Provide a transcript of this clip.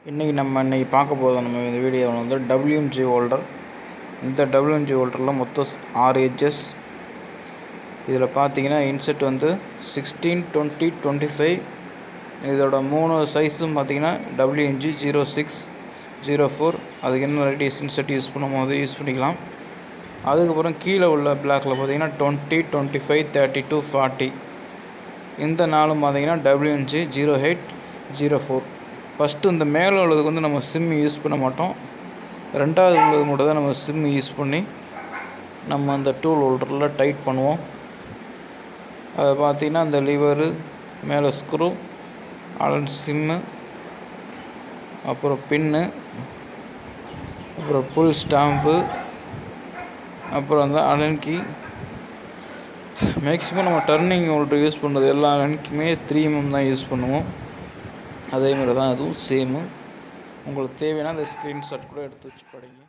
இன்னைக்கு பார்க்க போகிறோம். நம்ம இந்த வீடியோவில் வந்து WMG ஹோல்டர். இந்த WMG ஹோல்டரில் மொத்தம் 6 எட்ஜஸ். இதில் பார்த்தீங்கன்னா இன்செட் வந்து 16, 20, 25. இதோட 3 சைஸும் பார்த்தீங்கன்னா WMG 06, 04. அதுக்கு என்ன ரேடியஸ் இன்செட் யூஸ் பண்ணும்போது யூஸ் பண்ணிக்கலாம். அதுக்கப்புறம் கீழே உள்ள பிளாக்கில் பார்த்தீங்கன்னா 20, 25, 32, 40. இந்த நாளும் பார்த்தீங்கன்னா WMG 08, 04. ஃபஸ்ட்டு இந்த மேலே உள்ளதுக்கு வந்து நம்ம சிம் யூஸ் பண்ண மாட்டோம். ரெண்டாவது உள்ளது மட்டும் தான் நம்ம சிம் யூஸ் பண்ணி நம்ம அந்த டூல் ஹோல்டரில் டைட் பண்ணுவோம். அதை பார்த்திங்கன்னா அந்த லிவரு, மேலே ஸ்க்ரூ, அலன் சிம்மு, அப்புறம் பின்னு, அப்புறம் புல் ஸ்டாம்பு, அப்புறம் அந்த அலன் கீ. மேக்ஸிமம் நம்ம டர்னிங் ஹோல்டர் யூஸ் பண்ணுறது எல்லா அலன்க்குமே 3 mm தான் யூஸ் பண்ணுவோம். அதேமாதிரி தான் அதுவும் சேமு. உங்களுக்கு தேவையான அந்த ஸ்க்ரீன்ஷாட் கூட எடுத்து வச்சு படிங்க.